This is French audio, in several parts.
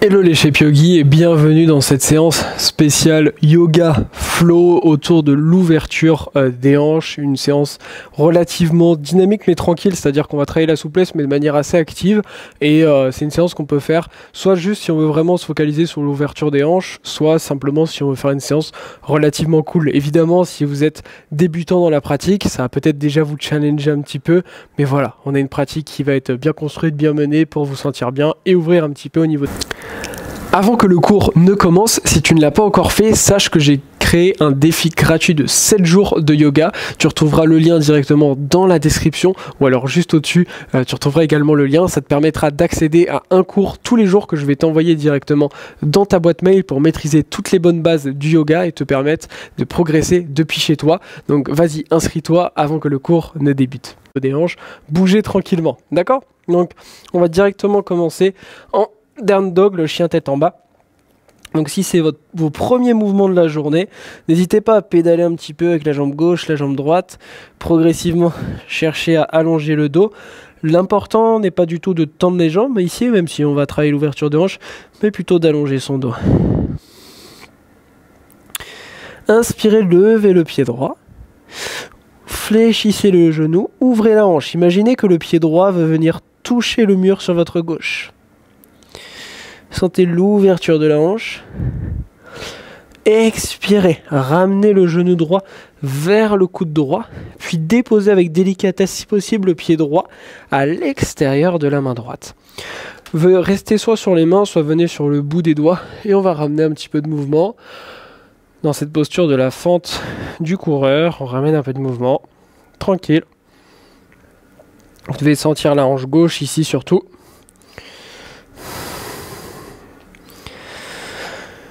Hello les Shape Yogi et bienvenue dans cette séance spéciale yoga flow autour de l'ouverture des hanches, une séance relativement dynamique mais tranquille, c'est-à-dire qu'on va travailler la souplesse mais de manière assez active et c'est une séance qu'on peut faire soit juste si on veut vraiment se focaliser sur l'ouverture des hanches, soit simplement si on veut faire une séance relativement cool. Évidemment, si vous êtes débutant dans la pratique, ça va peut-être déjà vous challenger un petit peu, mais voilà, on a une pratique qui va être bien construite, bien menée pour vous sentir bien et ouvrir un petit peu au niveau de... Avant que le cours ne commence, si tu ne l'as pas encore fait, sache que j'ai créé un défi gratuit de 7 jours de yoga. Tu retrouveras le lien directement dans la description ou alors juste au-dessus, tu retrouveras également le lien. Ça te permettra d'accéder à un cours tous les jours que je vais t'envoyer directement dans ta boîte mail pour maîtriser toutes les bonnes bases du yoga et te permettre de progresser depuis chez toi. Donc vas-y, inscris-toi avant que le cours ne débute. Des hanches, bougez tranquillement, d'accord? Donc on va directement commencer en Down Dog, le chien tête en bas. Donc si c'est vos premiers mouvements de la journée, n'hésitez pas à pédaler un petit peu avec la jambe gauche, la jambe droite, progressivement chercher à allonger le dos. L'important n'est pas du tout de tendre les jambes ici, même si on va travailler l'ouverture de hanche, mais plutôt d'allonger son dos. Inspirez, levez le pied droit. Fléchissez le genou, ouvrez la hanche. Imaginez que le pied droit veut venir toucher le mur sur votre gauche. Sentez l'ouverture de la hanche. Expirez. Ramenez le genou droit vers le coude droit. Puis déposez avec délicatesse, si possible, le pied droit à l'extérieur de la main droite. Restez soit sur les mains, soit venez sur le bout des doigts. Et on va ramener un petit peu de mouvement. Dans cette posture de la fente du coureur, on ramène un peu de mouvement. Tranquille. Vous devez sentir la hanche gauche ici surtout.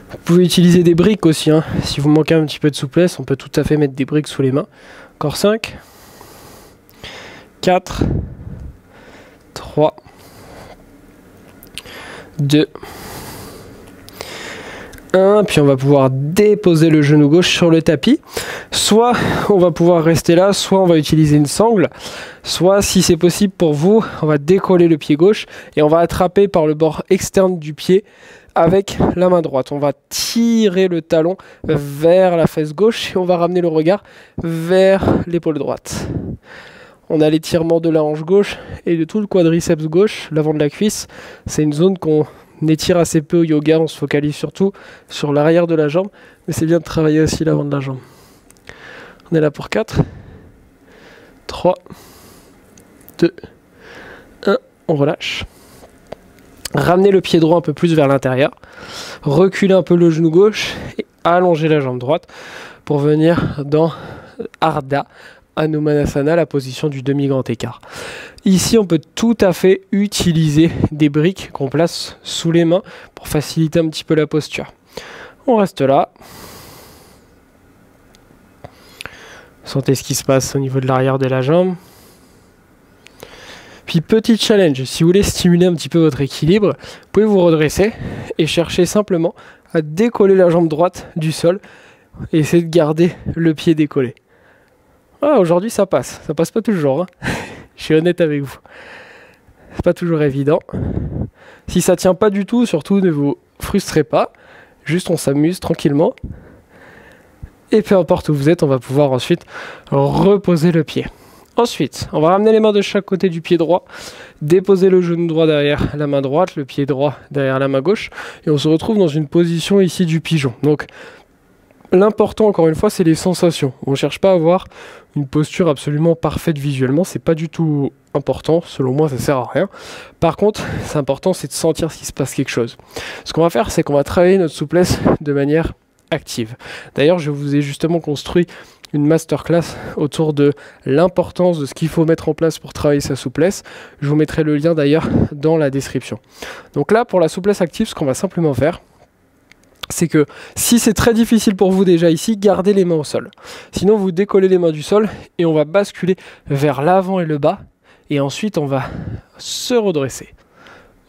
Vous pouvez utiliser des briques aussi, hein. Si vous manquez un petit peu de souplesse, on peut tout à fait mettre des briques sous les mains. Encore 5, 4, 3, 2, 1. Puis on va pouvoir déposer le genou gauche sur le tapis. Soit on va pouvoir rester là, soit on va utiliser une sangle. Soit, si c'est possible pour vous, on va décoller le pied gauche et on va attraper par le bord externe du pied avec la main droite. On va tirer le talon vers la fesse gauche et on va ramener le regard vers l'épaule droite. On a l'étirement de la hanche gauche et de tout le quadriceps gauche, l'avant de la cuisse. C'est une zone qu'on étire assez peu au yoga, on se focalise surtout sur l'arrière de la jambe, mais c'est bien de travailler aussi l'avant de la jambe. On est là pour 4, 3, 2, 1, on relâche. Ramenez le pied droit un peu plus vers l'intérieur. Reculez un peu le genou gauche et allongez la jambe droite pour venir dans Ardha Hanumanasana, la position du demi-grand écart. Ici, on peut tout à fait utiliser des briques qu'on place sous les mains pour faciliter un petit peu la posture. On reste là. Sentez ce qui se passe au niveau de l'arrière de la jambe. Puis petit challenge, si vous voulez stimuler un petit peu votre équilibre, vous pouvez vous redresser et chercher simplement à décoller la jambe droite du sol et essayer de garder le pied décollé. Ah, aujourd'hui ça passe pas toujours, hein. Je suis honnête avec vous. C'est pas toujours évident. Si ça tient pas du tout, surtout ne vous frustrez pas, juste on s'amuse tranquillement. Et peu importe où vous êtes, on va pouvoir ensuite reposer le pied. Ensuite, on va ramener les mains de chaque côté du pied droit, déposer le genou droit derrière la main droite, le pied droit derrière la main gauche, et on se retrouve dans une position ici du pigeon. Donc, l'important, encore une fois, c'est les sensations. On ne cherche pas à avoir une posture absolument parfaite visuellement, c'est pas du tout important, selon moi, ça sert à rien. Par contre, c'est important, c'est de sentir s'il se passe quelque chose. Ce qu'on va faire, c'est qu'on va travailler notre souplesse de manière active. D'ailleurs, je vous ai justement construit une masterclass autour de l'importance de ce qu'il faut mettre en place pour travailler sa souplesse. Je vous mettrai le lien d'ailleurs dans la description. Donc là, pour la souplesse active, ce qu'on va simplement faire, c'est que si c'est très difficile pour vous déjà ici, gardez les mains au sol. Sinon, vous décollez les mains du sol et on va basculer vers l'avant et le bas. Et ensuite, on va se redresser.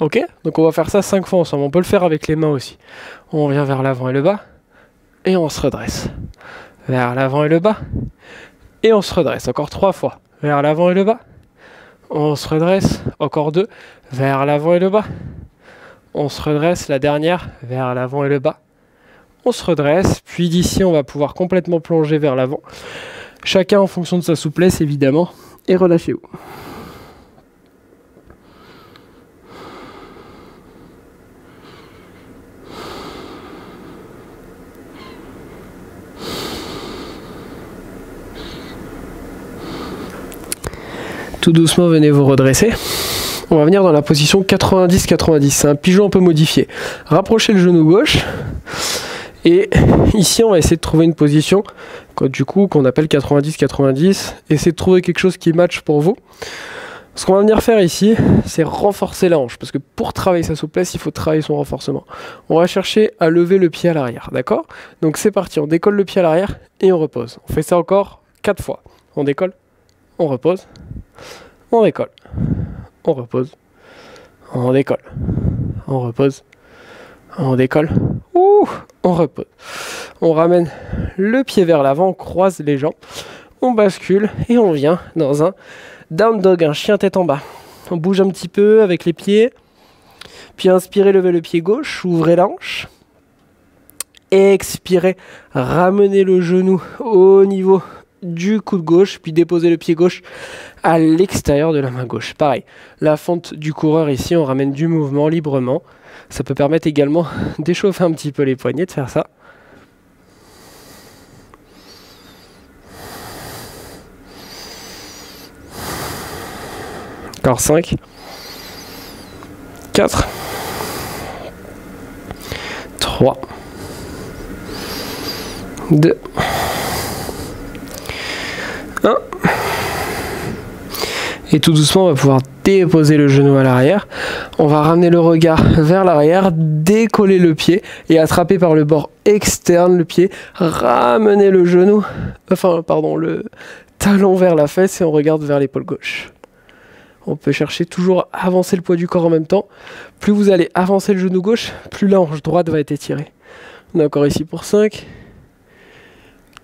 Ok? Donc on va faire ça 5 fois ensemble. On peut le faire avec les mains aussi. On vient vers l'avant et le bas. Et on se redresse. Vers l'avant et le bas. Et on se redresse. Encore 3 fois. Vers l'avant et le bas. On se redresse. Encore 2. Vers l'avant et le bas. On se redresse. La dernière. Vers l'avant et le bas. On se redresse. Puis d'ici, on va pouvoir complètement plonger vers l'avant. Chacun en fonction de sa souplesse, évidemment. Et relâchez-vous. Tout doucement, venez vous redresser. On va venir dans la position 90-90. C'est un pigeon un peu modifié. Rapprochez le genou gauche. Et ici, on va essayer de trouver une position du coup qu'on appelle 90-90. Essayez de trouver quelque chose qui match pour vous. Ce qu'on va venir faire ici, c'est renforcer la hanche. Parce que pour travailler sa souplesse, il faut travailler son renforcement. On va chercher à lever le pied à l'arrière. D'accord? Donc c'est parti. On décolle le pied à l'arrière et on repose. On fait ça encore 4 fois. On décolle. On repose. On décolle. On repose. On décolle. On repose. On décolle. Ouh, on repose. On ramène le pied vers l'avant, on croise les jambes. On bascule et on vient dans un down dog, un chien tête en bas. On bouge un petit peu avec les pieds. Puis inspirez, levez le pied gauche, ouvrez la hanche. Expirez, ramenez le genou au niveau du coude gauche, puis déposez le pied gauche à l'extérieur de la main gauche. Pareil, la fente du coureur ici, on ramène du mouvement librement. Ça peut permettre également d'échauffer un petit peu les poignets, de faire ça. Encore 5, 4, 3, 2, 1. Et tout doucement, on va pouvoir déposer le genou à l'arrière. On va ramener le regard vers l'arrière, décoller le pied et attraper par le bord externe le pied. Ramener le genou, le talon vers la fesse et on regarde vers l'épaule gauche. On peut chercher toujours à avancer le poids du corps en même temps. Plus vous allez avancer le genou gauche, plus la hanche droite va être étirée. On est encore ici pour 5,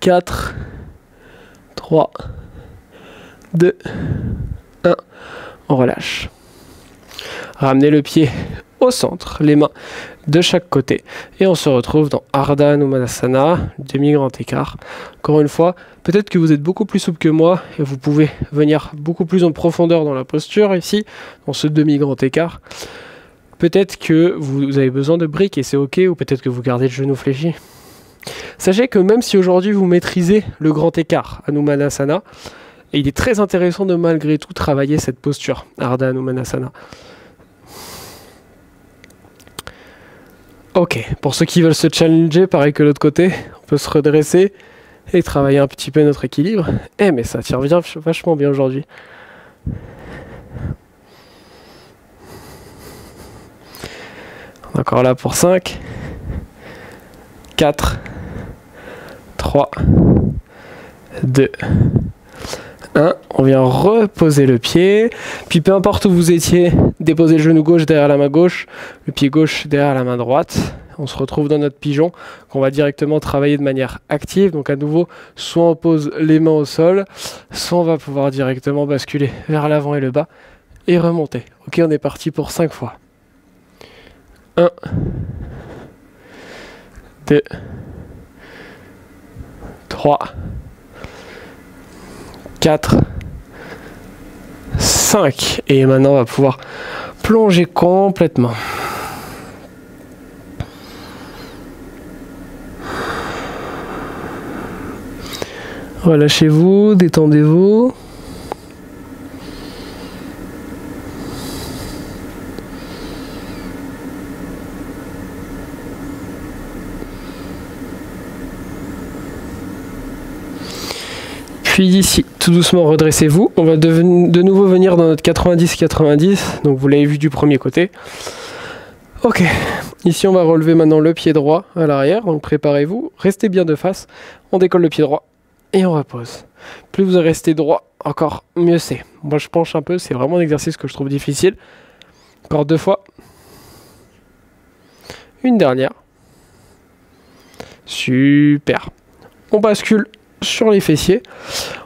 4, 3, 2, 1. On relâche. Ramenez le pied au centre, les mains de chaque côté. Et on se retrouve dans Ardha Hanumanasana, demi-grand écart. Encore une fois, peut-être que vous êtes beaucoup plus souple que moi et vous pouvez venir beaucoup plus en profondeur dans la posture ici, dans ce demi-grand écart. Peut-être que vous avez besoin de briques et c'est ok, ou peut-être que vous gardez le genou fléchi. Sachez que même si aujourd'hui vous maîtrisez le grand écart, Hanumanasana, et il est très intéressant de malgré tout travailler cette posture, Ardha Hanumanasana. Ok, pour ceux qui veulent se challenger, pareil que l'autre côté, on peut se redresser et travailler un petit peu notre équilibre. Mais ça tient vachement bien aujourd'hui. Encore là pour 5, 4, 3, 2, 1. On vient reposer le pied. Puis peu importe où vous étiez, déposez le genou gauche derrière la main gauche, le pied gauche derrière la main droite. On se retrouve dans notre pigeon qu'on va directement travailler de manière active. Donc à nouveau, soit on pose les mains au sol, soit on va pouvoir directement basculer vers l'avant et le bas et remonter. Ok, on est parti pour 5 fois. 1, 2, 3, 4, 5. Et maintenant, on va pouvoir plonger complètement. Relâchez-vous, détendez-vous. Puis d'ici, tout doucement, redressez-vous. On va de nouveau venir dans notre 90-90. Donc vous l'avez vu du premier côté. Ok, ici on va relever maintenant le pied droit à l'arrière. Donc préparez-vous, restez bien de face. On décolle le pied droit et on repose. Plus vous restez droit, encore mieux c'est. Moi je penche un peu, c'est vraiment un exercice que je trouve difficile. Encore 2 fois. Une dernière. Super. On bascule sur les fessiers.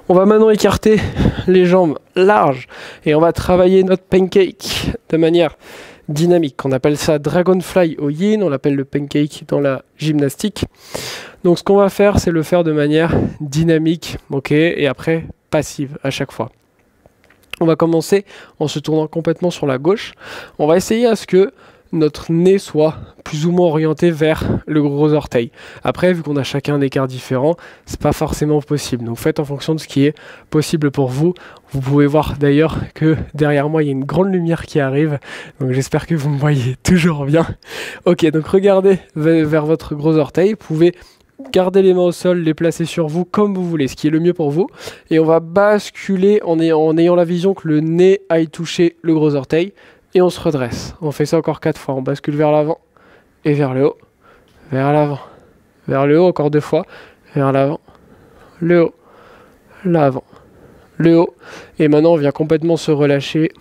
On va maintenant écarter les jambes larges et on va travailler notre pancake de manière dynamique. On appelle ça dragonfly au yin, on l'appelle le pancake dans la gymnastique. Donc ce qu'on va faire, c'est le faire de manière dynamique, ok, et après passive à chaque fois. On va commencer en se tournant complètement sur la gauche. On va essayer à ce que notre nez soit plus ou moins orienté vers le gros orteil. Après, vu qu'on a chacun un écart différent, c'est pas forcément possible. Donc faites en fonction de ce qui est possible pour vous. Vous pouvez voir d'ailleurs que derrière moi, il y a une grande lumière qui arrive. Donc j'espère que vous me voyez toujours bien. Ok, donc regardez vers votre gros orteil. Vous pouvez garder les mains au sol, les placer sur vous comme vous voulez, ce qui est le mieux pour vous. Et on va basculer en ayant la vision que le nez aille toucher le gros orteil. Et on se redresse. On fait ça encore 4 fois. On bascule vers l'avant et vers le haut. Vers l'avant. Vers le haut encore 2 fois. Vers l'avant. Le haut. L'avant. Le haut. Et maintenant, on vient complètement se relâcher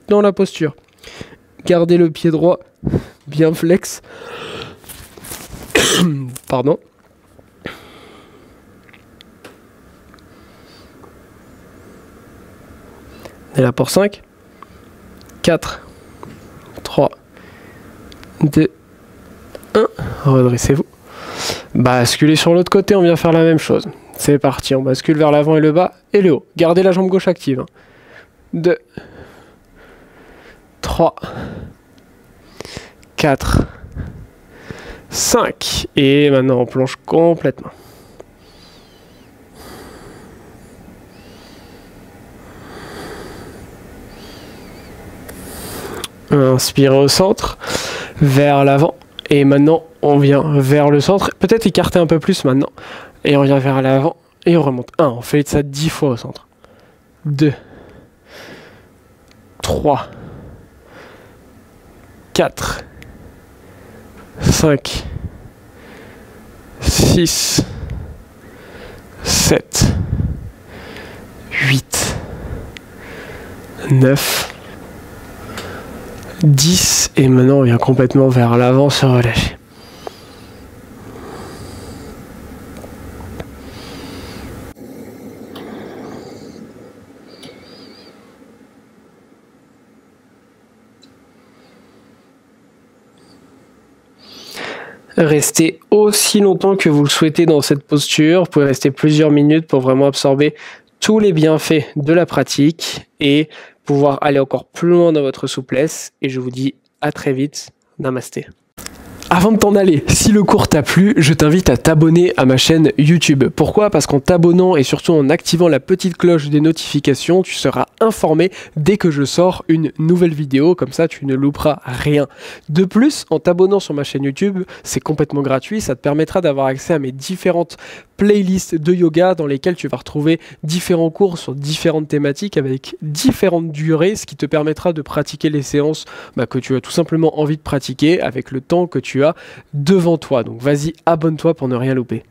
dans la posture. Gardez le pied droit bien flex. Pardon. On est là pour 5. 4, 3, 2, 1. Redressez-vous. Basculez sur l'autre côté, on vient faire la même chose. C'est parti, on bascule vers l'avant et le bas et le haut. Gardez la jambe gauche active. 2, 3, 4, 5. Et maintenant on plonge complètement. Inspirez au centre, vers l'avant. Et maintenant, on vient vers le centre. Peut-être écarter un peu plus maintenant. Et on vient vers l'avant. Et on remonte. 1. On fait ça 10 fois au centre. 2. 3. 4. 5. 6. 7. 8. 9. 10 et maintenant on vient complètement vers l'avant, se relâcher. Restez aussi longtemps que vous le souhaitez dans cette posture. Vous pouvez rester plusieurs minutes pour vraiment absorber tous les bienfaits de la pratique et pouvoir aller encore plus loin dans votre souplesse. Et je vous dis à très vite. Namasté. Avant de t'en aller, si le cours t'a plu, je t'invite à t'abonner à ma chaîne YouTube. Pourquoi? Parce qu'en t'abonnant et surtout en activant la petite cloche des notifications, tu seras informé dès que je sors une nouvelle vidéo. Comme ça, tu ne louperas rien. De plus, en t'abonnant sur ma chaîne YouTube, c'est complètement gratuit. Ça te permettra d'avoir accès à mes différentes playlists de yoga dans lesquelles tu vas retrouver différents cours sur différentes thématiques avec différentes durées, ce qui te permettra de pratiquer les séances que tu as tout simplement envie de pratiquer avec le temps que tu as devant toi. Donc vas-y, abonne-toi pour ne rien louper.